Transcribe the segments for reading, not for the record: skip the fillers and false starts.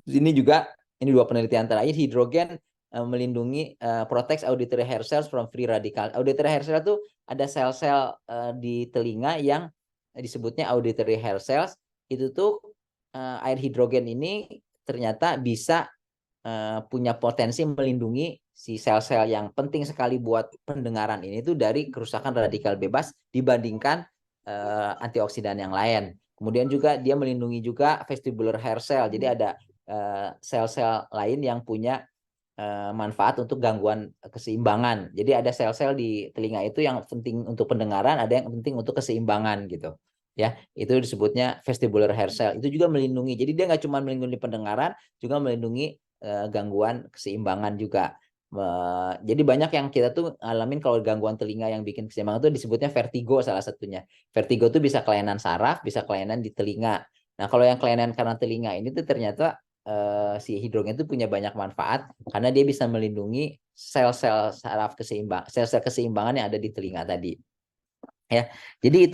Ini juga, ini dua penelitian terakhir, hidrogen melindungi protects auditory hair cells from free radical. Auditory hair cell itu ada sel-sel di telinga yang disebutnya auditory hair cells. Itu tuh air hidrogen ini ternyata bisa punya potensi melindungi si sel-sel yang penting sekali buat pendengaran ini tuh dari kerusakan radikal bebas dibandingkan antioksidan yang lain. Kemudian juga dia melindungi juga vestibular hair cell. Jadi ada sel-sel lain yang punya manfaat untuk gangguan keseimbangan. Jadi ada sel-sel di telinga itu yang penting untuk pendengaran, ada yang penting untuk keseimbangan gitu. Ya, itu disebutnya vestibular hair cell. Itu juga melindungi. Jadi dia nggak cuma melindungi pendengaran, juga melindungi gangguan keseimbangan juga. Jadi banyak yang kita tuh alamin kalau gangguan telinga yang bikin keseimbangan itu disebutnya vertigo salah satunya. Vertigo tuh bisa kelainan saraf, bisa kelainan di telinga. Nah, kalau yang kelainan karena telinga ini tuh ternyata si hidrogen itu punya banyak manfaat karena dia bisa melindungi sel-sel saraf keseimbang, sel-sel keseimbangan yang ada di telinga tadi. Ya, jadi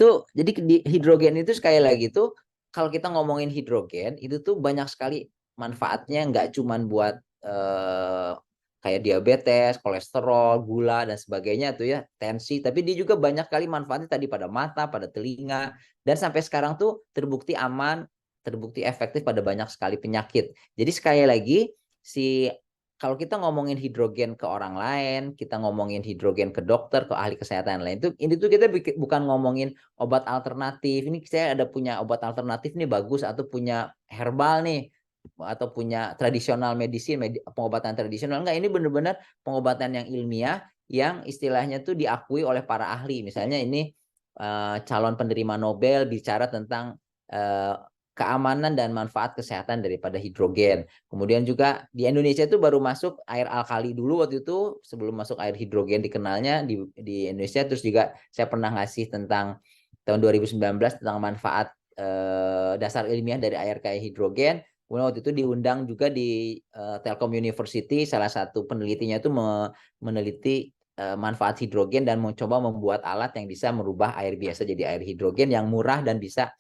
di hidrogen itu sekali lagi tuh kalau kita ngomongin hidrogen itu tuh banyak sekali manfaatnya, nggak cuman buat kayak diabetes, kolesterol, gula dan sebagainya tuh ya, tensi, tapi dia juga banyak kali manfaatnya tadi pada mata, pada telinga, dan sampai sekarang tuh terbukti aman, terbukti efektif pada banyak sekali penyakit. Jadi sekali lagi si kalau kita ngomongin hidrogen ke orang lain, kita ngomongin hidrogen ke dokter, ke ahli kesehatan lain, itu ini tuh kita bukan ngomongin obat alternatif. Ini saya ada punya obat alternatif nih bagus, atau punya herbal nih, atau punya tradisional medicine, pengobatan tradisional. Enggak, ini benar-benar pengobatan yang ilmiah yang istilahnya tuh diakui oleh para ahli. Misalnya ini calon penerima Nobel bicara tentang keamanan dan manfaat kesehatan daripada hidrogen. Kemudian juga di Indonesia itu baru masuk air alkali dulu waktu itu, sebelum masuk air hidrogen dikenalnya di Indonesia. Terus juga saya pernah ngasih tentang tahun 2019 tentang manfaat dasar ilmiah dari air kayak hidrogen. Kemudian waktu itu diundang juga di Telkom University, salah satu penelitinya itu meneliti manfaat hidrogen dan mencoba membuat alat yang bisa merubah air biasa jadi air hidrogen yang murah dan bisa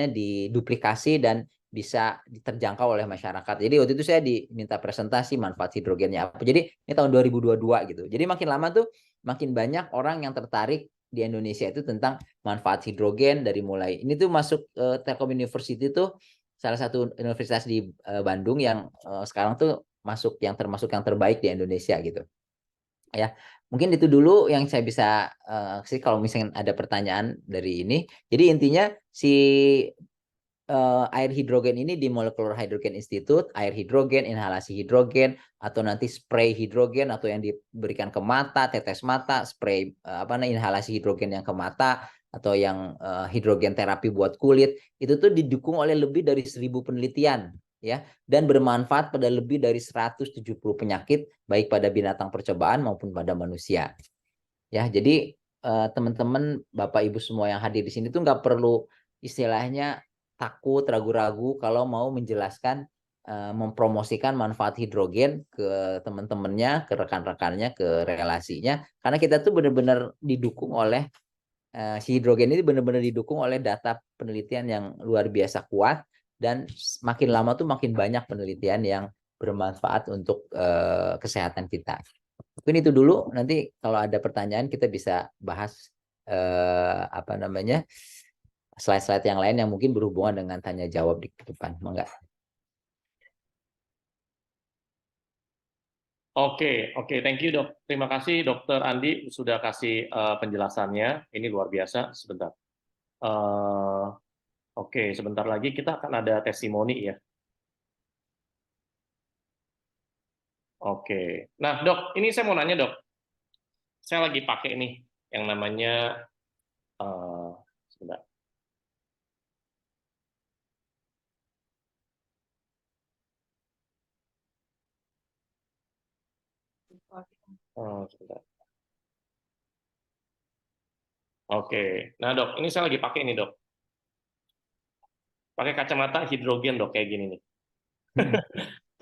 diduplikasi dan bisa terjangkau oleh masyarakat. Jadi waktu itu saya diminta presentasi manfaat hidrogennya apa. Jadi ini tahun 2022 gitu. Jadi makin lama tuh makin banyak orang yang tertarik di Indonesia itu tentang manfaat hidrogen, dari mulai ini tuh masuk Telkom University tuh salah satu universitas di Bandung yang sekarang tuh masuk yang termasuk yang terbaik di Indonesia gitu. Ya, mungkin itu dulu yang saya bisa sih kalau misalnya ada pertanyaan dari ini. Jadi intinya si air hidrogen ini di Molecular Hydrogen Institute, air hidrogen, inhalasi hidrogen, atau nanti spray hidrogen, atau yang diberikan ke mata, tetes mata, spray inhalasi hidrogen yang ke mata, atau yang hidrogen terapi buat kulit, itu tuh didukung oleh lebih dari 1.000 penelitian ya, dan bermanfaat pada lebih dari 170 penyakit baik pada binatang percobaan maupun pada manusia. Ya, jadi teman-teman, Bapak Ibu semua yang hadir di sini tuh nggak perlu istilahnya takut, ragu-ragu kalau mau menjelaskan, mempromosikan manfaat hidrogen ke teman-temannya, ke rekan-rekannya, ke relasinya, karena kita tuh benar-benar didukung oleh si hidrogen ini benar-benar didukung oleh data penelitian yang luar biasa kuat, dan makin lama tuh makin banyak penelitian yang bermanfaat untuk kesehatan kita. Mungkin itu dulu. Nanti kalau ada pertanyaan kita bisa bahas slide-slide yang lain yang mungkin berhubungan dengan tanya jawab di depan. Enggak? Oke, thank you dok. Terima kasih dokter Andi sudah kasih penjelasannya. Ini luar biasa. Sebentar. Oke, sebentar lagi kita akan ada testimoni ya. Oke. Nah dok, ini saya mau nanya dok. Saya lagi pakai nih yang namanya sebentar. Sebentar. Oke. Nah dok, ini saya lagi pakai ini dok. Pakai kacamata hidrogen dok kayak gini nih.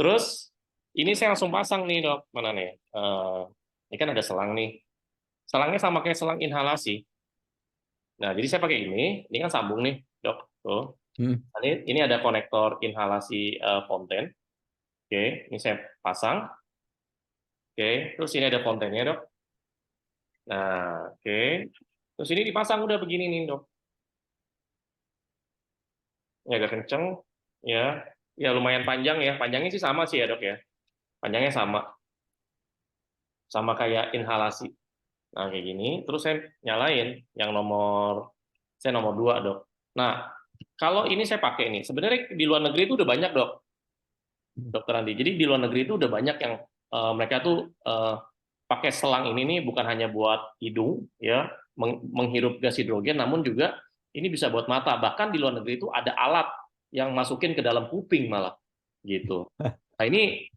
Terus ini saya langsung pasang nih dok. Mana nih? Ini kan ada selang nih. Selangnya sama kayak selang inhalasi. Nah, jadi saya pakai ini kan sambung nih, dok. Tuh. Nah, ini ada konektor inhalasi fonten. Oke, ini saya pasang. Oke, terus ini ada fontennya, Dok. Nah, oke. Terus ini dipasang udah begini nih, Dok. Ini agak kenceng, ya. Ya lumayan panjang ya. Panjangnya sih sama sih ya, Dok ya. Panjangnya sama kayak inhalasi. Nah, kayak gini. Terus saya nyalain yang saya nomor 2, Dok. Nah, kalau ini saya pakai nih, sebenarnya di luar negeri itu udah banyak, Dok. Dokter Andi. Jadi di luar negeri itu udah banyak yang mereka tuh pakai selang ini nih bukan hanya buat hidung ya, menghirup gas hidrogen, namun juga ini bisa buat mata. Bahkan di luar negeri itu ada alat yang masukin ke dalam kuping malah gitu. Nah, ini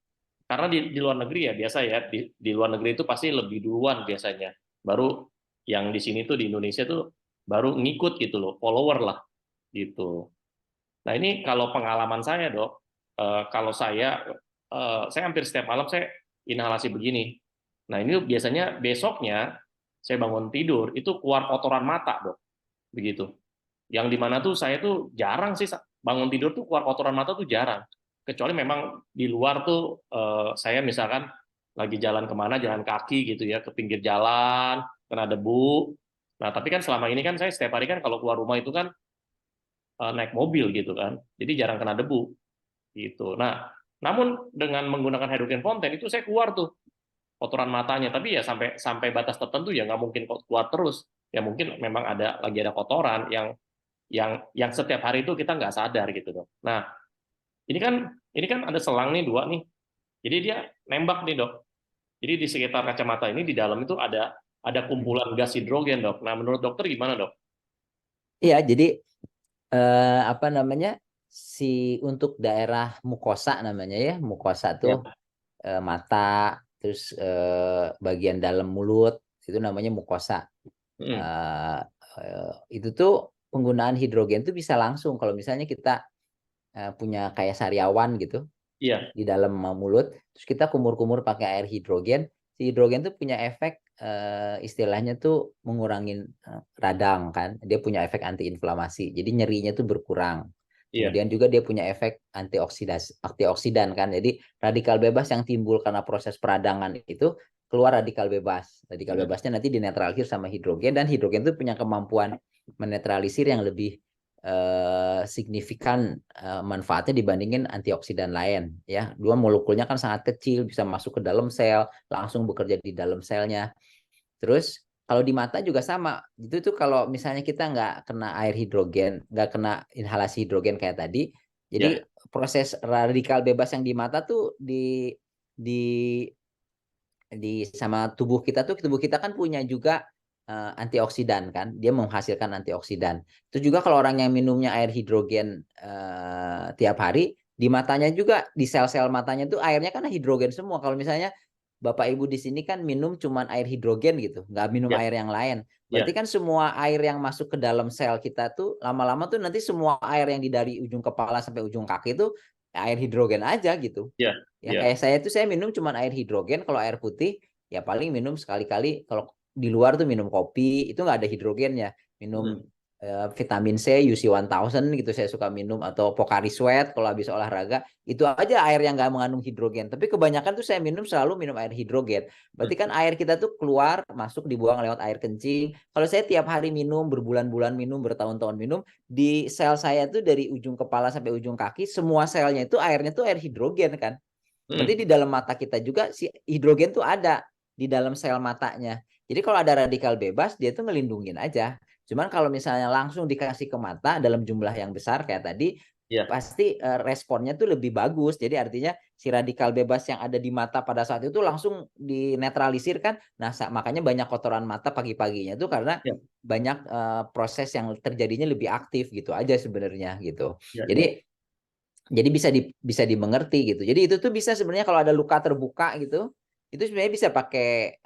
karena di luar negeri ya biasa ya, di luar negeri itu pasti lebih duluan biasanya. Baru yang di sini tuh di Indonesia tuh baru ngikut gitu loh, follower lah gitu. Nah, ini kalau pengalaman saya, Dok, kalau saya hampir setiap malam saya inhalasi begini. Nah, ini biasanya besoknya saya bangun tidur itu keluar kotoran mata, Dok. Begitu. Yang dimana tuh saya tuh jarang sih bangun tidur tuh keluar kotoran mata tuh jarang. Kecuali memang di luar tuh saya misalkan lagi jalan kemana, jalan kaki gitu ya, ke pinggir jalan, kena debu. Nah, tapi kan selama ini kan saya setiap hari kan kalau keluar rumah itu kan naik mobil gitu kan, jadi jarang kena debu gitu. Nah, namun dengan menggunakan hydrogen fountain itu saya keluar tuh kotoran matanya, tapi ya sampai sampai batas tertentu ya nggak mungkin keluar terus. Ya mungkin memang ada kotoran yang setiap hari itu kita nggak sadar gitu dok. Nah, ini kan ada selang nih dua nih, jadi dia nembak nih dok. Jadi di sekitar kacamata ini di dalam itu ada kumpulan gas hidrogen dok. Nah, menurut dokter gimana dok? Iya, jadi apa namanya, si untuk daerah mukosa namanya ya, mukosa tuh Ya. mata, terus bagian dalam mulut itu namanya mukosa. Mm. Eh, itu tuh penggunaan hidrogen tuh bisa langsung kalau misalnya kita punya kayak sariawan gitu Iya, di dalam mulut, terus kita kumur-kumur pakai air hidrogen. Si hidrogen tuh punya efek istilahnya tuh mengurangin radang kan. Dia punya efek antiinflamasi. Jadi nyerinya tuh berkurang. iya. Kemudian juga dia punya efek antioksidan kan. Jadi radikal bebas yang timbul karena proses peradangan itu keluar radikal bebas. Radikal Mm. bebasnya nanti dinetralisir sama hidrogen, dan hidrogen tuh punya kemampuan menetralisir yang lebih signifikan manfaatnya dibandingin antioksidan lain ya. Dua molekulnya kan sangat kecil, bisa masuk ke dalam sel, langsung bekerja di dalam selnya. Terus kalau di mata juga sama. Itu tuh kalau misalnya kita nggak kena air hidrogen, nggak kena inhalasi hidrogen kayak tadi, Ya, jadi proses radikal bebas yang di mata tuh di sama tubuh kita kan punya juga antioksidan kan, dia menghasilkan antioksidan. Itu juga kalau orang yang minumnya air hidrogen tiap hari, di matanya juga, di sel-sel matanya tuh airnya kan hidrogen semua. Kalau misalnya Bapak Ibu di sini kan minum cuman air hidrogen gitu, nggak minum ya, air yang lain. Berarti ya, kan semua air yang masuk ke dalam sel kita tuh lama-lama tuh nanti semua air yang dari ujung kepala sampai ujung kaki tuh air hidrogen aja gitu. ya, Ya ya. kayak saya tuh saya minum cuman air hidrogen, kalau air putih ya paling minum sekali-kali, kalau di luar tuh minum kopi itu nggak ada hidrogennya, minum Mm. vitamin C UC 1000 gitu saya suka minum, atau Pocari Sweat kalau habis olahraga, itu aja air yang nggak mengandung hidrogen. Tapi kebanyakan tuh saya selalu minum air hidrogen. Berarti kan air kita tuh keluar masuk dibuang lewat air kencing. Kalau saya tiap hari minum, berbulan-bulan minum, bertahun-tahun minum, di sel saya tuh dari ujung kepala sampai ujung kaki semua selnya itu airnya tuh air hidrogen kan. Berarti Mm. di dalam mata kita juga si hidrogen tuh ada di dalam sel matanya. Jadi kalau ada radikal bebas, dia tuh ngelindungin aja. Cuman kalau misalnya langsung dikasih ke mata dalam jumlah yang besar kayak tadi, Ya, pasti responnya tuh lebih bagus. Jadi artinya si radikal bebas yang ada di mata pada saat itu langsung dinetralisir kan. Nah, makanya banyak kotoran mata pagi-paginya tuh karena ya, banyak proses yang terjadinya lebih aktif gitu aja sebenarnya gitu. ya, ya. Jadi bisa dimengerti gitu. Jadi itu tuh bisa sebenarnya kalau ada luka terbuka gitu, itu sebenarnya bisa pakai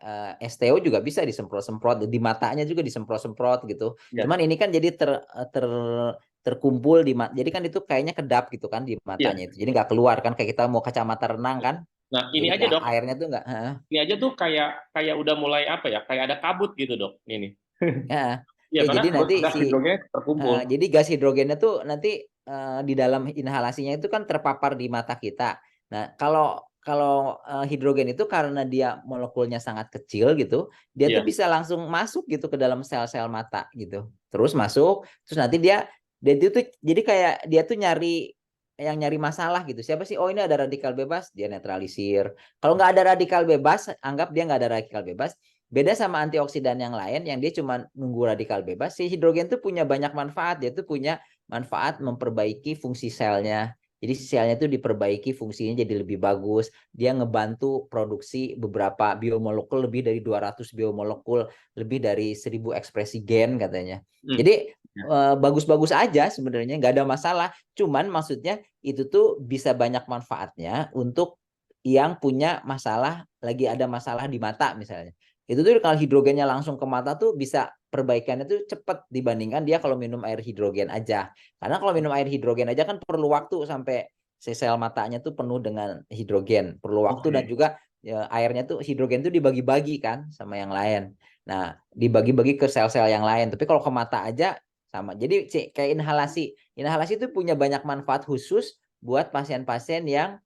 STO, juga bisa disemprot-semprot di matanya, juga disemprot-semprot gitu. Ya, Cuman ini kan jadi terkumpul di mata. Jadi kan itu kayaknya kedap gitu kan di ya. matanya itu. Jadi nggak keluar kan, kayak kita mau kacamata renang kan. Nah, ini Jadi aja dok, airnya tuh nggak. ini aja tuh kayak kayak udah mulai apa ya? Kayak ada kabut gitu dok. Ini. Ya, Ya, ya karena jadi nanti gas si hidrogen terkumpul. jadi gas hidrogennya tuh nanti di dalam inhalasinya itu kan terpapar di mata kita. Nah, kalau hidrogen itu karena dia molekulnya sangat kecil gitu, dia tuh Iya. bisa langsung masuk gitu ke dalam sel-sel mata gitu. Terus masuk, terus nanti dia itu tuh jadi kayak dia tuh nyari masalah gitu. Siapa sih? Oh, ini ada radikal bebas, dia netralisir. Kalau nggak ada radikal bebas, anggap dia nggak ada radikal bebas. Beda sama antioksidan yang lain yang dia cuma nunggu radikal bebas. Si hidrogen tuh punya banyak manfaat. Dia tuh punya manfaat memperbaiki fungsi selnya. Jadi selnya itu diperbaiki fungsinya jadi lebih bagus. Dia ngebantu produksi beberapa biomolekul, lebih dari 200 biomolekul, lebih dari 1000 ekspresi gen katanya. Hmm. Jadi Ya. bagus-bagus aja sebenarnya, nggak ada masalah. Cuman maksudnya itu tuh bisa banyak manfaatnya untuk yang punya masalah, lagi ada masalah di mata misalnya. Itu tuh kalau hidrogennya langsung ke mata tuh bisa perbaikannya tuh cepat dibandingkan dia kalau minum air hidrogen aja. Karena kalau minum air hidrogen aja kan perlu waktu sampai sel matanya tuh penuh dengan hidrogen. Perlu waktu dan Oke. juga ya, airnya tuh hidrogen tuh dibagi-bagi kan sama yang lain. Nah, dibagi-bagi ke sel-sel yang lain. Tapi kalau ke mata aja sama. Jadi kayak inhalasi. Inhalasi itu punya banyak manfaat khusus buat pasien-pasien yang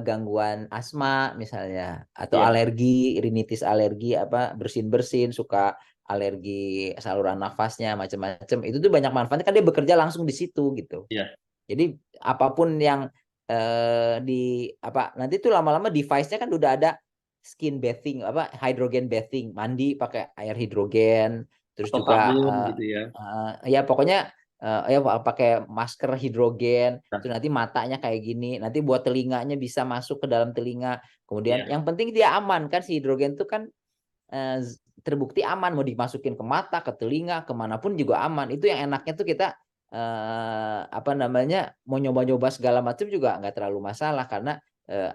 gangguan asma misalnya atau Iya. alergi, rinitis alergi apa bersin-bersin, suka alergi saluran nafasnya macam-macam. Itu tuh banyak manfaatnya kan dia bekerja langsung di situ gitu. Iya. Jadi apapun yang di apa nanti tuh lama-lama device-nya kan udah ada skin bathing apa hydrogen bathing, mandi pakai air hidrogen, terus Atau juga sabun gitu ya. ya pokoknya ya pakai masker hidrogen, Nah, terus nanti matanya kayak gini, nanti buat telinganya bisa masuk ke dalam telinga. Kemudian iya. yang penting dia aman kan si hidrogen itu kan eh, terbukti aman mau dimasukin ke mata, ke telinga, kemanapun juga aman. Itu yang enaknya tuh kita apa namanya mau nyoba-nyoba segala macam juga nggak terlalu masalah karena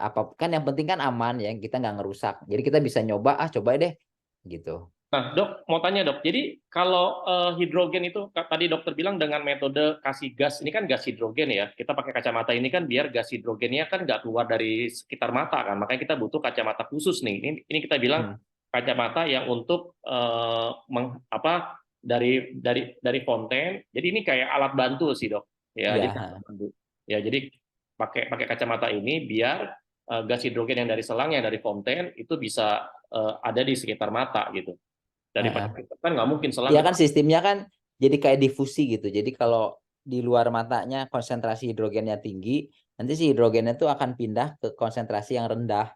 apa kan yang penting kan aman ya kita nggak ngerusak. Jadi kita bisa nyoba coba deh gitu. Nah, dok, mau tanya dok, jadi kalau hidrogen itu tadi dokter bilang dengan metode kasih gas, ini kan gas hidrogen ya, kita pakai kacamata ini kan biar gas hidrogennya kan nggak keluar dari sekitar mata kan, makanya kita butuh kacamata khusus nih. Ini kita bilang Hmm. kacamata yang untuk apa dari fonten, jadi ini kayak alat bantu sih dok, ya, jadi alat Iya. bantu. Ya, jadi pakai pakai kacamata ini biar gas hidrogen yang dari selang yang dari fonten itu bisa ada di sekitar mata gitu. Daripada Heeh. kita kan nggak mungkin selang Iya kita. kan sistemnya kan jadi kayak difusi gitu. Jadi kalau di luar matanya konsentrasi hidrogennya tinggi, nanti si hidrogennya itu akan pindah ke konsentrasi yang rendah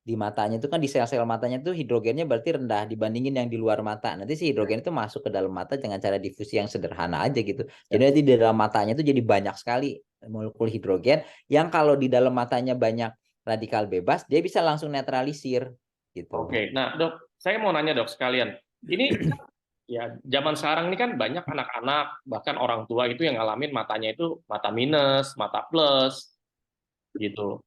di matanya itu kan di sel-sel matanya tuh hidrogennya berarti rendah dibandingin yang di luar mata. Nanti si Ya, hidrogen itu masuk ke dalam mata dengan cara difusi yang sederhana aja gitu. Jadi ya. nanti di dalam matanya itu jadi banyak sekali molekul hidrogen yang kalau di dalam matanya banyak radikal bebas, dia bisa langsung netralisir gitu. Oke, nah dok, saya mau nanya dok sekalian. Ini ya zaman sekarang ini kan banyak anak-anak bahkan orang tua itu yang ngalamin matanya itu mata minus, mata plus gitu.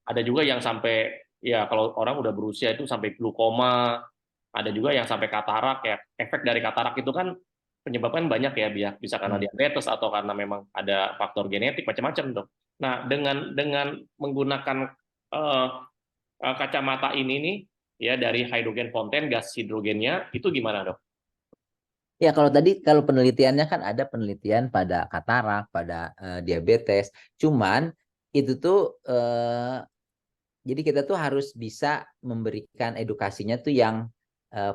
Ada juga yang sampai ya kalau orang udah berusia itu sampai glaukoma, ada juga yang sampai katarak ya. Efek dari katarak itu kan penyebabkan banyak ya, bisa karena Hmm. diabetes atau karena memang ada faktor genetik macam-macam dok. Nah dengan menggunakan eh, kacamata ini nih ya dari hidrogen fonten gas hidrogennya itu gimana dok? Ya kalau tadi kalau penelitiannya kan ada penelitian pada katarak, pada diabetes. Cuman itu tuh jadi kita tuh harus bisa memberikan edukasinya tuh yang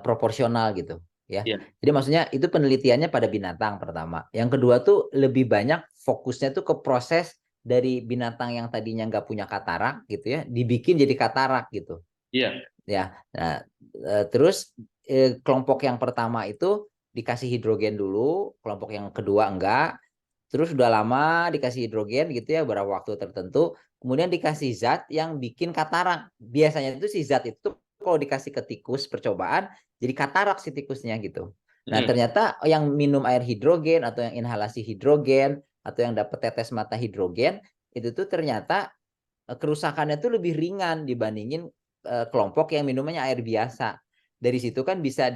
proporsional gitu ya. Iya, Jadi maksudnya itu penelitiannya pada binatang pertama. Yang kedua tuh lebih banyak fokusnya tuh ke proses dari binatang yang tadinya nggak punya katarak gitu ya, dibikin jadi katarak gitu iya. ya. Nah, terus kelompok yang pertama itu dikasih hidrogen dulu, kelompok yang kedua enggak. Terus udah lama dikasih hidrogen gitu ya, beberapa waktu tertentu, kemudian dikasih zat yang bikin katarak. Biasanya itu si zat itu kalau dikasih ke tikus percobaan jadi katarak si tikusnya gitu. Nah, Mm. ternyata yang minum air hidrogen atau yang inhalasi hidrogen atau yang dapat tetes mata hidrogen itu tuh ternyata kerusakannya tuh lebih ringan dibandingin kelompok yang minumannya air biasa. Dari situ kan bisa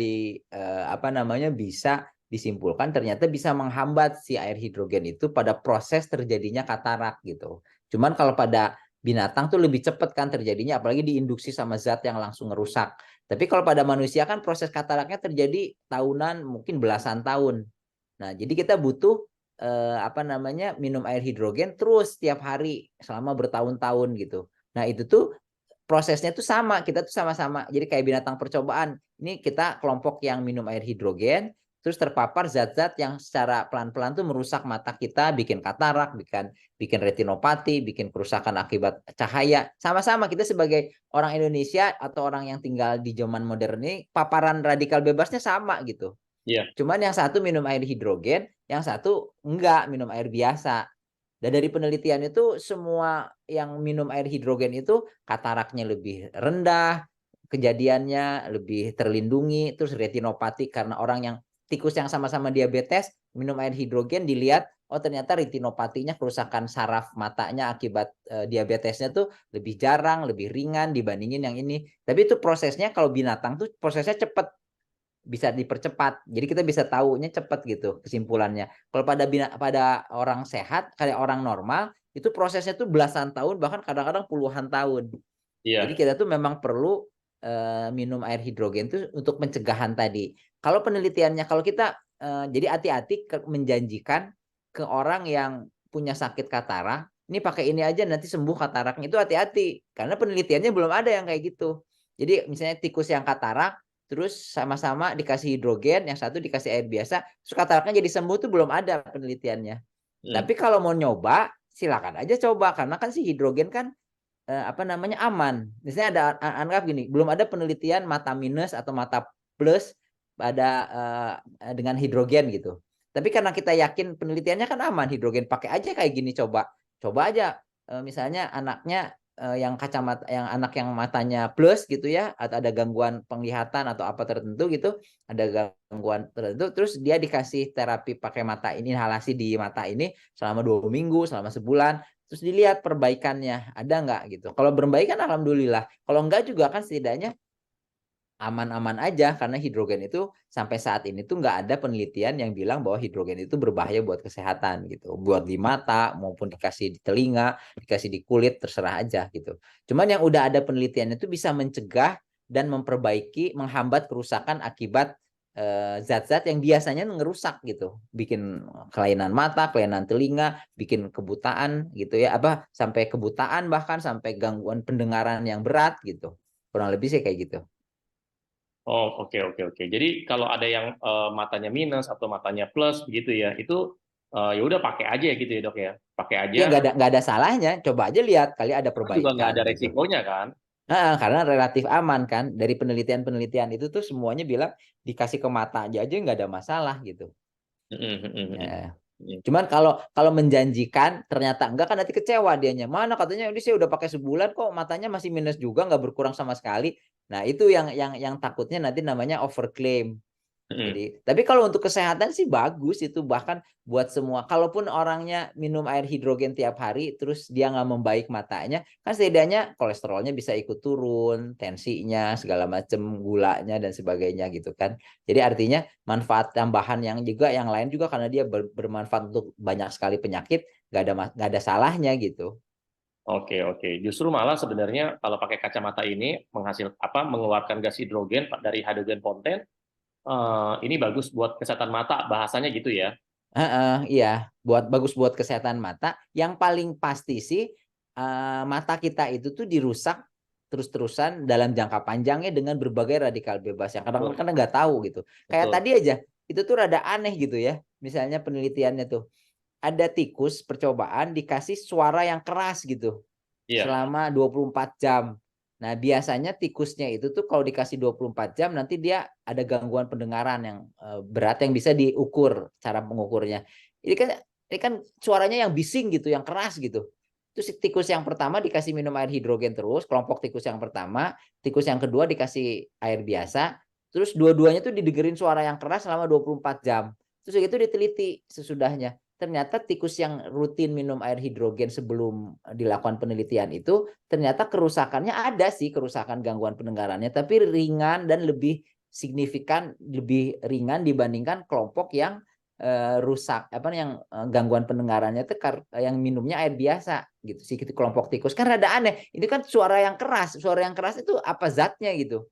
apa namanya bisa disimpulkan ternyata bisa menghambat si air hidrogen itu pada proses terjadinya katarak gitu. Cuman kalau pada binatang tuh lebih cepat kan terjadinya apalagi diinduksi sama zat yang langsung ngerusak. Tapi kalau pada manusia kan proses kataraknya terjadi tahunan mungkin belasan tahun. Nah, jadi kita butuh apa namanya, minum air hidrogen terus tiap hari selama bertahun-tahun gitu. Nah, itu tuh prosesnya tuh sama, kita tuh sama-sama. Jadi kayak binatang percobaan. Ini kita kelompok yang minum air hidrogen, terus terpapar zat-zat yang secara pelan-pelan tuh merusak mata kita, bikin katarak, bikin bikin retinopati, bikin kerusakan akibat cahaya. Sama-sama kita sebagai orang Indonesia atau orang yang tinggal di zaman modern ini, paparan radikal bebasnya sama gitu. Iya. Cuman yang satu minum air hidrogen, yang satu enggak minum air biasa. Dan dari penelitian itu semua yang minum air hidrogen itu kataraknya lebih rendah, kejadiannya lebih terlindungi, terus retinopati karena orang yang tikus yang sama-sama diabetes minum air hidrogen dilihat oh ternyata retinopatinya kerusakan saraf matanya akibat diabetesnya tuh lebih jarang, lebih ringan dibandingin yang ini. Tapi itu prosesnya kalau binatang tuh prosesnya cepat bisa dipercepat. Jadi kita bisa tahunya cepat gitu kesimpulannya. Kalau pada orang sehat kayak orang normal itu prosesnya tuh belasan tahun bahkan kadang-kadang puluhan tahun. Jadi Iya. kita tuh memang perlu minum air hidrogen tuh untuk pencegahan tadi. Kalau penelitiannya kalau kita jadi hati-hati menjanjikan ke orang yang punya sakit katarak, ini pakai ini aja nanti sembuh kataraknya itu hati-hati karena penelitiannya belum ada yang kayak gitu. Jadi misalnya tikus yang katarak terus sama-sama dikasih hidrogen, yang satu dikasih air biasa, terus kataraknya jadi sembuh tuh belum ada penelitiannya. Hmm. Tapi kalau mau nyoba, silakan aja coba karena kan si hidrogen kan apa namanya aman. Misalnya ada anggap gini, belum ada penelitian mata minus atau mata plus pada dengan hidrogen gitu. Tapi karena kita yakin penelitiannya kan aman, hidrogen pakai aja kayak gini coba. Coba aja misalnya anaknya yang kacamata yang anak yang matanya plus gitu ya atau ada gangguan penglihatan atau apa tertentu gitu, ada gangguan tertentu terus dia dikasih terapi pakai mata ini inhalasi di mata ini selama 2 minggu, selama sebulan. Terus dilihat perbaikannya ada nggak gitu. Kalau perbaikan alhamdulillah. Kalau enggak juga kan setidaknya aman-aman aja karena hidrogen itu sampai saat ini tuh nggak ada penelitian yang bilang bahwa hidrogen itu berbahaya buat kesehatan gitu. Buat di mata maupun dikasih di telinga, dikasih di kulit terserah aja gitu. Cuman yang udah ada penelitiannya itu bisa mencegah dan memperbaiki, menghambat kerusakan akibat zat-zat yang biasanya ngerusak gitu, bikin kelainan mata, kelainan telinga, bikin kebutaan gitu ya, apa sampai kebutaan bahkan sampai gangguan pendengaran yang berat gitu. Kurang lebih sih kayak gitu. Oh, oke, oke, oke. Jadi kalau ada yang matanya minus atau matanya plus begitu ya, itu ya udah pakai aja gitu ya dok ya, pakai aja. Ya nggak ada salahnya, coba aja lihat kali ada Toh juga nggak perbaikan ada gitu. resikonya kan? Nah, karena relatif aman kan dari penelitian-penelitian itu tuh semuanya bilang dikasih ke mata aja nggak ada masalah gitu. Ya. Cuman kalau kalau menjanjikan ternyata enggak kan nanti kecewa dianya. Mana katanya ini saya udah pakai sebulan kok matanya masih minus juga nggak berkurang sama sekali. Nah, itu yang takutnya nanti namanya overclaim. Jadi, tapi kalau untuk kesehatan sih bagus itu bahkan buat semua. Kalaupun orangnya minum air hidrogen tiap hari, terus dia nggak membaik matanya, kan setidaknya kolesterolnya bisa ikut turun, tensinya, segala macam gulanya dan sebagainya gitu kan. Jadi artinya manfaat tambahan yang juga yang lain juga karena dia bermanfaat untuk banyak sekali penyakit, nggak ada salahnya gitu. Oke, oke. Justru malah sebenarnya kalau pakai kacamata ini mengeluarkan gas hidrogen dari hydrogen fonten, ini bagus buat kesehatan mata, bahasanya gitu ya. Iya, bagus buat kesehatan mata. Yang paling pasti sih mata kita itu tuh dirusak terus-terusan dalam jangka panjangnya dengan berbagai radikal bebas yang Betul, kadang-kadang nggak tahu gitu. Kayak betul. tadi aja itu tuh rada aneh gitu ya. Misalnya penelitiannya tuh ada tikus percobaan dikasih suara yang keras gitu Iya, selama 24 jam. Nah, biasanya tikusnya itu tuh kalau dikasih 24 jam nanti dia ada gangguan pendengaran yang berat yang bisa diukur cara mengukurnya. Ini kan suaranya yang bising gitu, yang keras gitu. Terus tikus yang pertama dikasih minum air hidrogen terus, kelompok tikus yang pertama, tikus yang kedua dikasih air biasa, terus dua-duanya tuh didengerin suara yang keras selama 24 jam. Terus itu diteliti sesudahnya. Ternyata tikus yang rutin minum air hidrogen sebelum dilakukan penelitian itu ternyata kerusakannya ada sih, kerusakan gangguan pendengarannya, tapi ringan dan lebih signifikan, lebih ringan dibandingkan kelompok yang rusak apa yang gangguan pendengarannya itu yang minumnya air biasa gitu sih, kelompok tikus kan rada aneh. Ini kan suara yang keras itu apa zatnya gitu.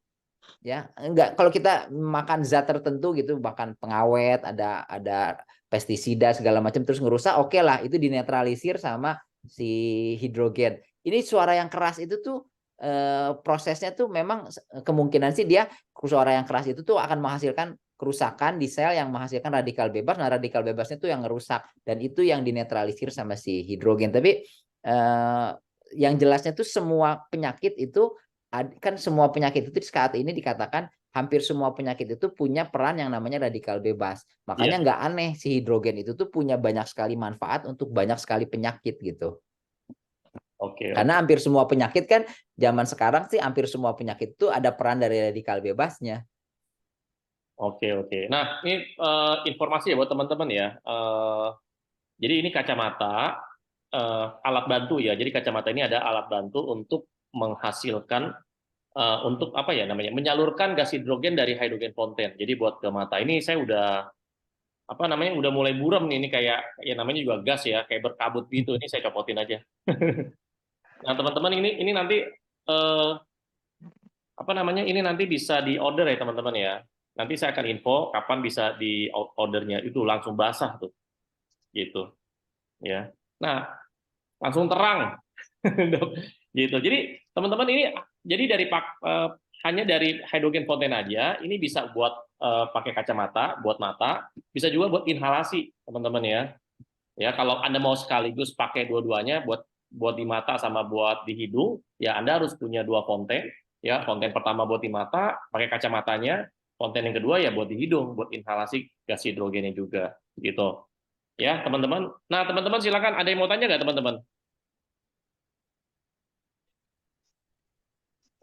Ya, enggak, kalau kita makan zat tertentu gitu, bahkan pengawet, ada pestisida segala macam terus ngerusak, oke lah, itu dinetralisir sama si hidrogen. Ini suara yang keras itu tuh prosesnya tuh memang kemungkinan sih dia suara yang keras itu tuh akan menghasilkan kerusakan di sel yang menghasilkan radikal bebas. Nah, radikal bebasnya tuh yang ngerusak dan itu yang dinetralisir sama si hidrogen. Tapi yang jelasnya tuh semua penyakit itu kan semua penyakit itu saat ini dikatakan hampir semua penyakit itu punya peran yang namanya radikal bebas. Makanya Iya, nggak aneh si hidrogen itu tuh punya banyak sekali manfaat untuk banyak sekali penyakit gitu. oke, Karena oke. hampir semua penyakit kan zaman sekarang sih hampir semua penyakit itu ada peran dari radikal bebasnya. Oke, oke. Nah, ini informasi ya buat teman-teman ya. Jadi ini kacamata alat bantu ya. Jadi kacamata ini ada alat bantu untuk menghasilkan untuk apa ya namanya? Menyalurkan gas hidrogen dari hidrogen fountain. Jadi buat ke mata ini saya udah apa namanya? Udah mulai buram nih. Ini kayak ya namanya juga gas ya, kayak berkabut gitu. Ini saya copotin aja. Nah, teman-teman ini nanti eh, apa namanya? Ini nanti bisa di order ya teman-teman ya. Nanti saya akan info kapan bisa di ordernya itu langsung basah tuh gitu ya. Nah, langsung terang dok gitu. Jadi teman-teman ini jadi dari hanya dari hydrogen fountain aja ini bisa buat pakai kacamata buat mata, bisa juga buat inhalasi teman-teman ya. Ya kalau Anda mau sekaligus pakai dua-duanya buat buat di mata sama buat di hidung, ya Anda harus punya dua fonten. Ya, fonten pertama buat di mata, pakai kacamatanya. Fonten yang kedua ya buat di hidung, buat inhalasi gas hidrogennya juga, gitu. Ya, teman-teman. Nah, teman-teman silakan. Ada yang mau tanya nggak, teman-teman?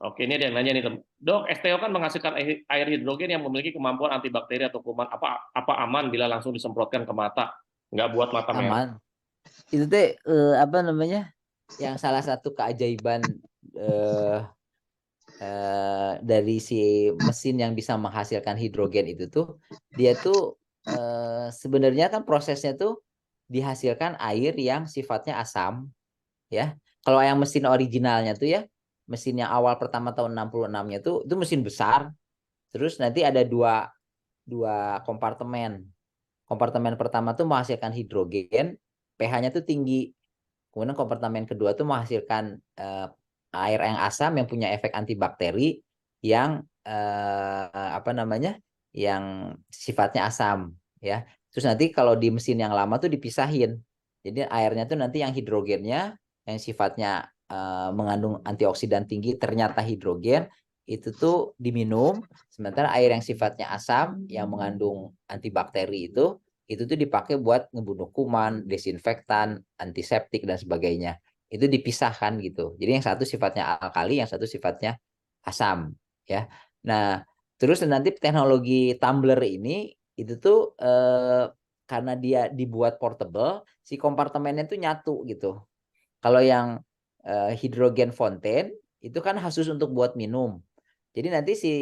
Oke, ini ada yang nanya nih, Dok, STO kan menghasilkan air hidrogen yang memiliki kemampuan antibakteri atau kuman. Apa aman bila langsung disemprotkan ke mata? Nggak buat mata merah. Aman. Itu teh apa namanya? Yang salah satu keajaiban eh, dari si mesin yang bisa menghasilkan hidrogen itu tuh dia tuh sebenarnya kan prosesnya tuh dihasilkan air yang sifatnya asam ya. Kalau yang mesin originalnya tuh ya, mesin yang awal pertama tahun 66-nya tuh itu mesin besar. Terus nanti ada dua dua kompartemen. Kompartemen pertama tuh menghasilkan hidrogen, pH-nya tuh tinggi. Kemudian kompartemen kedua tuh menghasilkan air yang asam yang punya efek antibakteri yang apa namanya? Yang sifatnya asam ya. Terus nanti kalau di mesin yang lama tuh dipisahin. Jadi airnya tuh nanti yang hidrogennya yang sifatnya mengandung antioksidan tinggi ternyata hidrogen itu tuh diminum, sementara air yang sifatnya asam yang mengandung antibakteri itu tuh dipakai buat ngebunuh kuman, desinfektan, antiseptik dan sebagainya. Itu dipisahkan gitu. Jadi yang satu sifatnya alkali, yang satu sifatnya asam, ya. Nah, terus nanti teknologi tumbler ini itu tuh karena dia dibuat portable, si kompartemennya tuh nyatu gitu. Kalau yang hidrogen fountain itu kan khusus untuk buat minum. Jadi nanti si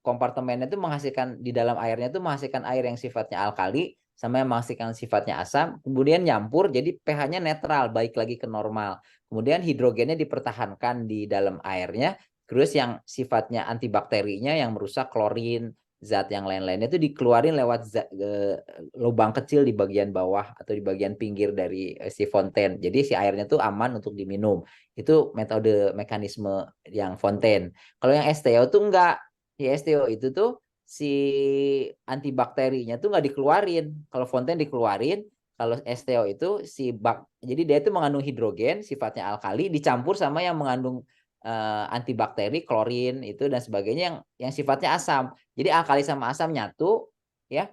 kompartemennya itu menghasilkan di dalam airnya itu menghasilkan air yang sifatnya alkali sama yang menghasilkan sifatnya asam, kemudian nyampur jadi pH-nya netral, balik lagi ke normal. Kemudian hidrogennya dipertahankan di dalam airnya, terus yang sifatnya antibakterinya yang merusak klorin, zat yang lain-lainnya itu dikeluarin lewat lubang kecil di bagian bawah atau di bagian pinggir dari si fonten. Jadi si airnya tuh aman untuk diminum. Itu metode mekanisme yang fonten. Kalau yang STO tuh enggak. Di STO itu tuh si antibakterinya tuh nggak dikeluarin. Kalau fonten dikeluarin, kalau STO itu jadi dia itu mengandung hidrogen sifatnya alkali dicampur sama yang mengandung antibakteri klorin itu dan sebagainya yang sifatnya asam. Jadi alkali sama asam nyatu ya.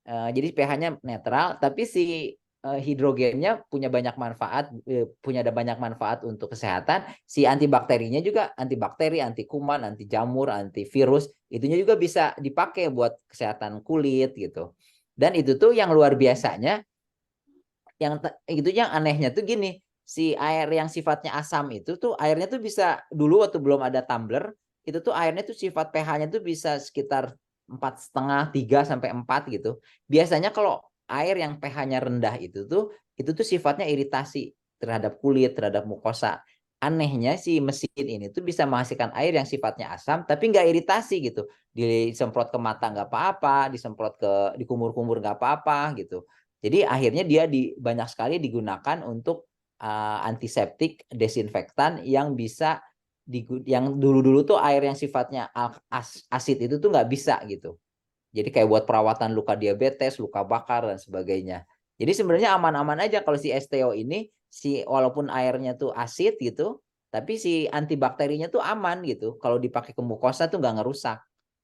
Jadi pH-nya netral tapi si hidrogennya punya banyak manfaat punya ada banyak manfaat untuk kesehatan. Si antibakterinya juga antibakteri, anti kuman, anti jamur, antivirus itunya juga bisa dipakai buat kesehatan kulit gitu. Dan itu tuh yang luar biasanya itu yang anehnya tuh gini, si air yang sifatnya asam itu tuh airnya tuh bisa dulu waktu belum ada tumbler itu tuh airnya tuh sifat pH-nya tuh bisa sekitar 4,5 3 sampai 4 gitu. Biasanya kalau air yang pH-nya rendah itu tuh sifatnya iritasi terhadap kulit, terhadap mukosa. anehnya si mesin ini tuh bisa menghasilkan air yang sifatnya asam tapi nggak iritasi gitu. Disemprot ke mata nggak apa-apa, disemprot ke dikumur-kumur nggak apa-apa gitu. Jadi akhirnya dia banyak sekali digunakan untuk antiseptik, desinfektan yang bisa yang dulu-dulu tuh air yang sifatnya asid itu tuh nggak bisa gitu. Jadi kayak buat perawatan luka diabetes, luka bakar dan sebagainya. Jadi sebenarnya aman-aman aja kalau si STO ini, si walaupun airnya tuh asid gitu, tapi si antibakterinya tuh aman gitu. Kalau dipakai ke mukosa tuh nggak ngerusak.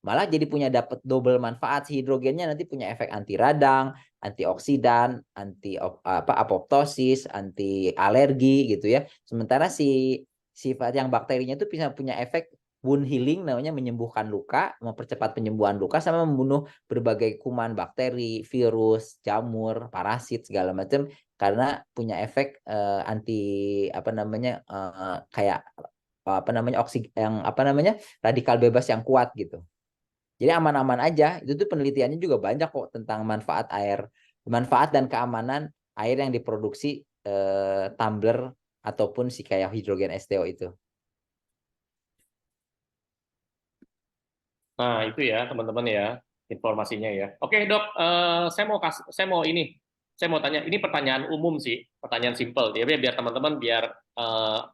Malah jadi punya dapat double manfaat. Si hidrogennya nanti punya efek anti radang, antioksidan, apoptosis, anti alergi gitu ya. Sementara si sifat yang bakterinya tuh bisa punya efek wound healing, namanya menyembuhkan luka, mempercepat penyembuhan luka, sama membunuh berbagai kuman, bakteri, virus, jamur, parasit segala macam, karena punya efek anti apa namanya kayak apa namanya radikal bebas yang kuat gitu. Jadi aman-aman aja. Itu tuh penelitiannya juga banyak kok tentang manfaat air, manfaat dan keamanan air yang diproduksi tumbler ataupun si kayak hidrogen STO itu. Nah, itu ya teman-teman ya informasinya ya. Oke, Dok, saya mau tanya, ini pertanyaan umum sih, pertanyaan simple. Ya biar teman-teman biar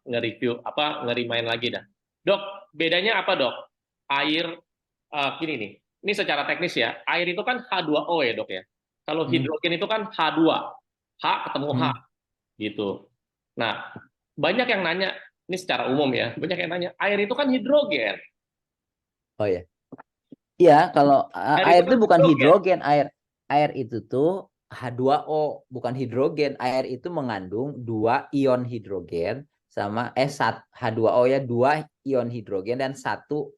nge-review ngerimain lagi dah. Dok, bedanya apa, Dok? Air gini nih. Ini secara teknis ya. Air itu kan H2O ya, Dok ya. Kalau Hmm. hidrogen itu kan H2. H ketemu H Hmm. gitu. Nah, banyak yang nanya, ini secara umum ya, banyak yang nanya, air itu kan hidrogen. Oh ya. Iya, kalau Air air itu itu kan bukan hidrogen. hidrogen, air itu tuh H2O, bukan hidrogen. Air itu mengandung dua ion hidrogen sama H2O ya, dua ion hidrogen dan satu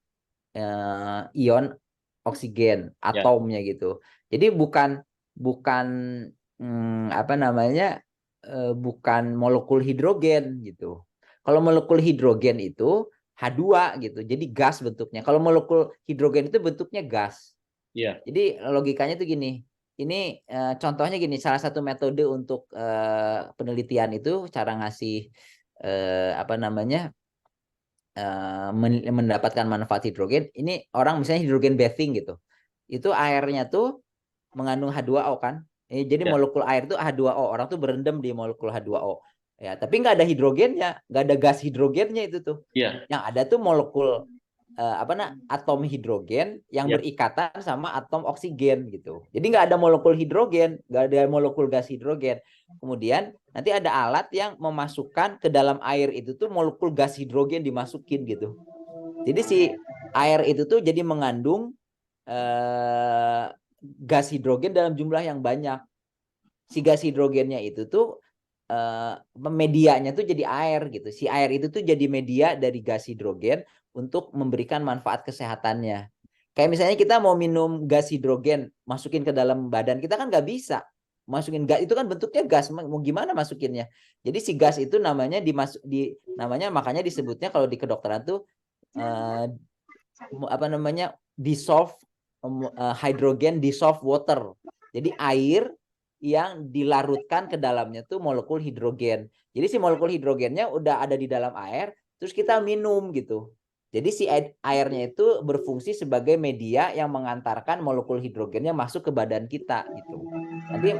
ion oksigen, Ya, atomnya gitu. Jadi bukan bukan apa namanya bukan molekul hidrogen gitu. Kalau molekul hidrogen itu H2 gitu. Jadi gas bentuknya. Kalau molekul hidrogen itu bentuknya gas. iya. Jadi logikanya tuh gini. Ini contohnya gini, salah satu metode untuk penelitian itu cara ngasih apa namanya mendapatkan manfaat hidrogen. Ini orang misalnya hidrogen bathing gitu. Itu airnya tuh mengandung H2O kan. Jadi Ya, molekul air itu H2O. Orang tuh berendam di molekul H2O. Ya, tapi nggak ada hidrogennya, nggak ada gas hidrogennya itu tuh. iya, Yang ada tuh molekul atom hidrogen yang iya, berikatan sama atom oksigen gitu. Jadi nggak ada molekul hidrogen, nggak ada molekul gas hidrogen. Kemudian nanti ada alat yang memasukkan ke dalam air itu tuh molekul gas hidrogen dimasukin gitu. Jadi si air itu tuh jadi mengandung eh, gas hidrogen dalam jumlah yang banyak. Si gas hidrogennya itu tuh medianya tuh jadi air gitu. Si air itu tuh jadi media dari gas hidrogen untuk memberikan manfaat kesehatannya. Kayak misalnya kita mau minum gas hidrogen, masukin ke dalam badan kita kan nggak bisa. Masukin gas itu kan bentuknya gas, mau gimana masukinnya? Jadi si gas itu namanya makanya disebutnya kalau di kedokteran tuh eh, apa namanya dissolve hydrogen dissolve water. Jadi air yang dilarutkan ke dalamnya tuh molekul hidrogen. Jadi si molekul hidrogennya udah ada di dalam air, terus kita minum gitu. Jadi si airnya itu berfungsi sebagai media yang mengantarkan molekul hidrogennya masuk ke badan kita gitu. Nanti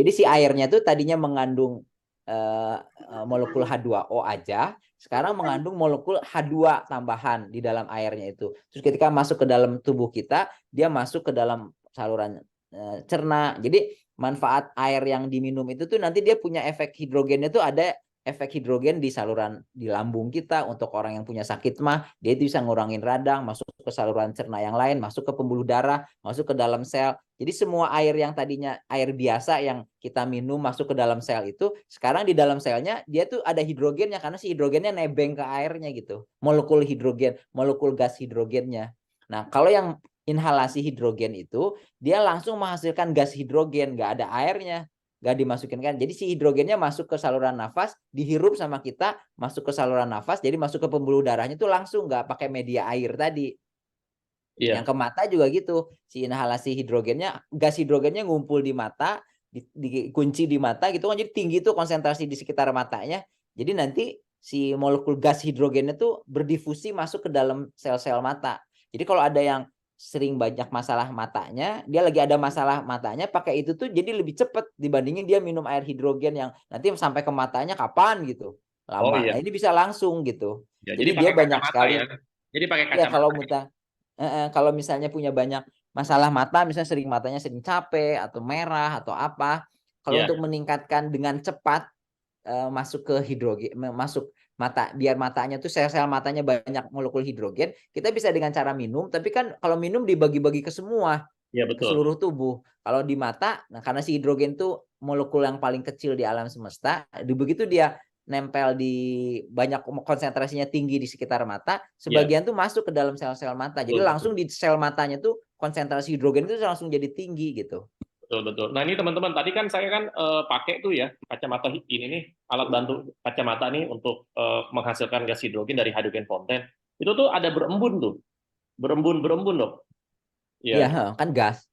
jadi si airnya tuh tadinya mengandung molekul H2O aja, sekarang mengandung molekul H2 tambahan di dalam airnya itu. Terus ketika masuk ke dalam tubuh kita, dia masuk ke dalam saluran cerna. Jadi manfaat air yang diminum itu tuh nanti dia punya efek hidrogennya tuh ada efek hidrogen di saluran di lambung kita. Untuk orang yang punya sakit mah dia itu bisa ngurangin radang, masuk ke saluran cerna yang lain, masuk ke pembuluh darah, masuk ke dalam sel. Jadi semua air yang tadinya air biasa yang kita minum masuk ke dalam sel itu, sekarang di dalam selnya dia tuh ada hidrogennya karena si hidrogennya nebeng ke airnya gitu. Molekul hidrogen, molekul gas hidrogennya. Nah, kalau yang inhalasi hidrogen itu dia langsung menghasilkan gas hidrogen, nggak ada airnya, nggak dimasukin kan. Jadi si hidrogennya masuk ke saluran nafas, dihirup sama kita, masuk ke saluran nafas, jadi masuk ke pembuluh darahnya itu langsung nggak pakai media air tadi. Yang iya. ke mata juga gitu, si inhalasi hidrogennya, gas hidrogennya ngumpul di mata, dikunci di mata gitu kan, jadi tinggi tuh konsentrasi di sekitar matanya. Jadi nanti si molekul gas hidrogennya tuh berdifusi masuk ke dalam sel-sel mata. Jadi kalau ada yang sering banyak masalah matanya, dia lagi ada masalah matanya, pakai itu tuh jadi lebih cepat dibandingin dia minum air hidrogen yang nanti sampai ke matanya kapan gitu, Oh lama. iya. Nah ini bisa langsung gitu. Ya, jadi Jadi dia pakai banyak kacamata ya. sekali. Jadi pakai Ya kalau kacamata. kalau misalnya punya banyak masalah mata, misalnya matanya sering capek atau merah atau apa, kalau Ya, untuk meningkatkan dengan cepat masuk ke hidrogen, masuk mata, biar matanya tuh sel-sel matanya banyak molekul hidrogen, kita bisa dengan cara minum. Tapi kan kalau minum dibagi-bagi ke semua, ya ke betul. seluruh tubuh. Kalau di mata, nah karena si hidrogen tuh molekul yang paling kecil di alam semesta, begitu dia nempel di banyak, konsentrasinya tinggi di sekitar mata, Ya, sebagian tuh masuk ke dalam sel-sel mata. Jadi betul betul. langsung di sel matanya tuh konsentrasi hidrogen itu langsung jadi tinggi gitu. Betul betul. Nah, ini teman-teman, tadi kan saya kan pakai tuh ya kacamata ini nih, alat bantu kacamata nih untuk menghasilkan gas hidrogen dari hydrogen fountain. Itu tuh ada berembun tuh. Berembun-berembun, Dok. Iya, Ya, kan gas.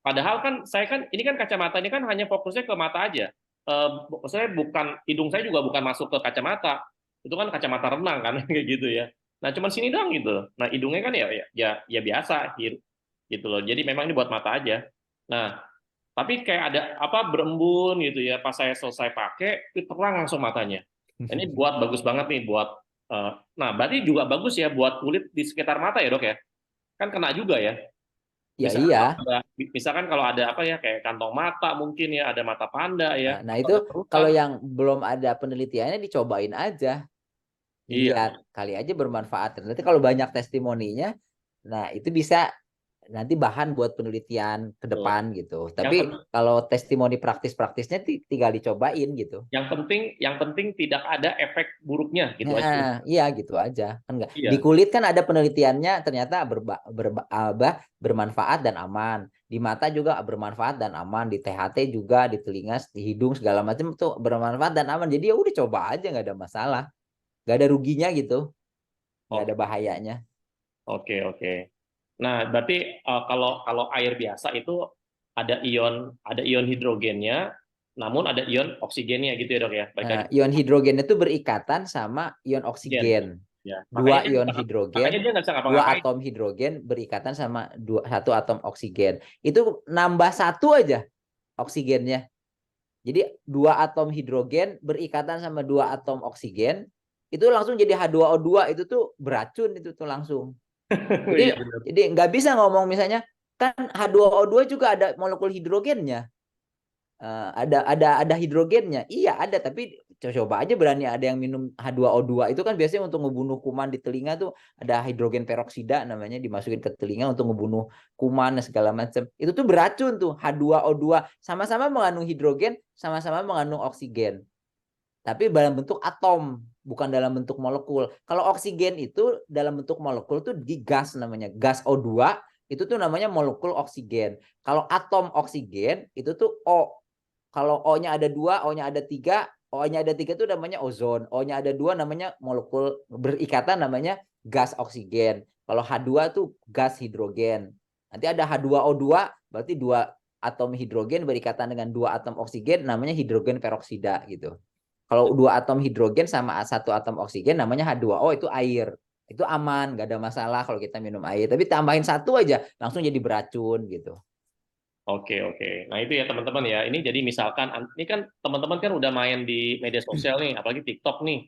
padahal kan saya kan ini kan kacamata ini kan hanya fokusnya ke mata aja. Saya bukan hidung saya juga bukan masuk ke kacamata. Itu kan kacamata renang kan kayak gitu ya. Nah, cuman sini doang gitu. Nah, hidungnya kan ya biasa gitu loh. Jadi memang ini buat mata aja. Nah, tapi kayak ada apa berembun gitu ya. Pas saya selesai pakai, itu terang langsung matanya. Ini buat bagus banget nih buat nah, berarti juga bagus ya buat kulit di sekitar mata ya, Dok ya. Kan kena juga ya. Ya Misalkan kalau iya. ada, misalkan kalau ada apa ya kayak kantong mata mungkin ya, ada mata panda ya, Nah atau itu ada kerutan. kalau yang belum ada penelitiannya dicobain aja, Iya, dilihat kali aja bermanfaat. Nanti kalau banyak testimoninya, nah itu bisa nanti bahan buat penelitian ke betul. depan gitu. Yang Tapi penting kalau testimoni praktis-praktisnya tinggal dicobain gitu. yang penting tidak ada efek buruknya gitu aja. Nah, iya gitu aja. Kan enggak. Di Iya, kulit kan ada penelitiannya ternyata bermanfaat dan aman. Di mata juga bermanfaat dan aman. Di THT juga, di telinga, di hidung segala macam tuh bermanfaat dan aman. Jadi ya udah coba aja, nggak ada masalah. Nggak ada ruginya gitu. Nggak ada oke, bahayanya. oke, oke. Nah, berarti kalau kalau air biasa itu ada ion hidrogennya, namun ada ion oksigennya gitu ya, Dok ya. Baik Nah, lagi ion hidrogen itu berikatan sama ion oksigen. oksigen. Ya, Dua ion hidrogen, makanya dia nggak bisa dua ngapa-ngapain. atom hidrogen berikatan sama satu atom oksigen. Itu nambah satu aja oksigennya. Jadi dua atom hidrogen berikatan sama dua atom oksigen, itu langsung jadi H2O2, itu tuh beracun itu tuh langsung. Iya Jadi benar. jadi nggak bisa ngomong misalnya kan H2O2 juga ada molekul hidrogennya. Ada hidrogennya. Iya, ada, tapi coba aja berani ada yang minum H2O2, itu kan biasanya untuk ngebunuh kuman di telinga tuh, ada hidrogen peroksida namanya, dimasukin ke telinga untuk ngebunuh kuman dan segala macam. Itu tuh beracun tuh H2O2, sama-sama mengandung hidrogen, sama-sama mengandung oksigen. Tapi dalam bentuk atom, bukan dalam bentuk molekul. Kalau oksigen itu dalam bentuk molekul tuh di gas namanya. Gas O2 itu tuh namanya molekul oksigen. Kalau atom oksigen itu tuh O. Kalau O-nya ada dua, O-nya ada tiga, O-nya ada tiga itu namanya ozon. O-nya ada dua namanya molekul berikatan namanya gas oksigen. Kalau H2 tuh gas hidrogen. Nanti ada H2O2, berarti dua atom hidrogen berikatan dengan dua atom oksigen namanya hidrogen peroksida gitu. Kalau dua atom hidrogen sama satu atom oksigen namanya H2O, itu air. Itu aman, nggak ada masalah kalau kita minum air. Tapi tambahin satu aja langsung jadi beracun gitu. Oke, oke. Nah, itu ya teman-teman ya. Ini jadi misalkan, ini kan teman-teman kan udah main di media sosial nih, apalagi TikTok nih,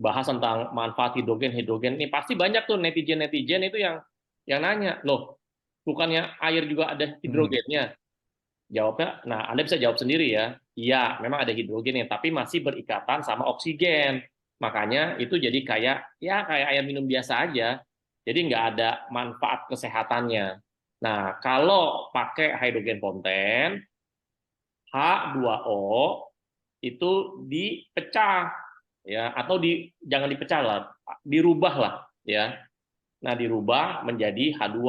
bahas tentang manfaat hidrogen, hidrogen. Nih pasti banyak tuh netizen-netizen itu yang nanya, loh, bukannya air juga ada hidrogennya? Jawabnya, nah Anda bisa jawab sendiri ya. Iya, memang ada hidrogennya, tapi masih berikatan sama oksigen. Makanya itu jadi kayak air minum biasa aja. Jadi nggak ada manfaat kesehatannya. Nah, kalau pakai hydrogen fonten, H2O itu dipecah ya, atau jangan dipecah lah, dirubah lah ya. Nah, dirubah menjadi H2.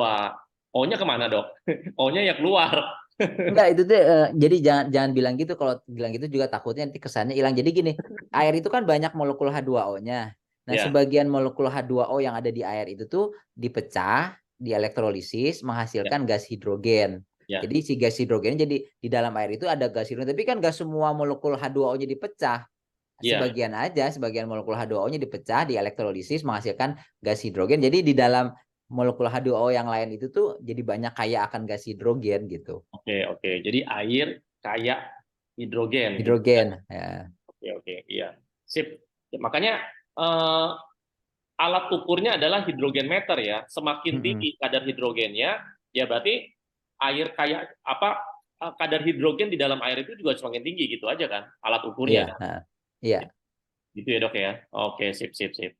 O-nya kemana, Dok? O-nya ya keluar. Enggak, itu tuh jadi jangan jangan bilang gitu. Kalau bilang gitu juga takutnya nanti kesannya hilang. Jadi gini, air itu kan banyak molekul H2O-nya. Nah, Ya, sebagian molekul H2O yang ada di air itu tuh dipecah, dielektrolisis, ya, menghasilkan gas hidrogen. ya. Jadi si gas hidrogen jadi di dalam air itu ada gas hidrogen, tapi kan gas semua molekul H2O-nya dipecah. Iya. sebagian aja, sebagian molekul H2O-nya dipecah, dielektrolisis menghasilkan gas hidrogen. Jadi di dalam molekul H2O yang lain itu tuh jadi banyak kaya akan gas hidrogen gitu. Oke, oke. Jadi air kayak hidrogen gitu. Hidrogen. Ya. Oke, oke. Iya. Sip. Makanya eh, alat ukurnya adalah hidrogen meter ya. Semakin Mm-mm. tinggi kadar hidrogennya, ya berarti air kayak apa kadar hidrogen di dalam air itu juga semakin tinggi gitu aja kan alat Iya. ukurnya kan. Nah, iya. Gitu ya dok ya. Oke, sip, sip, sip.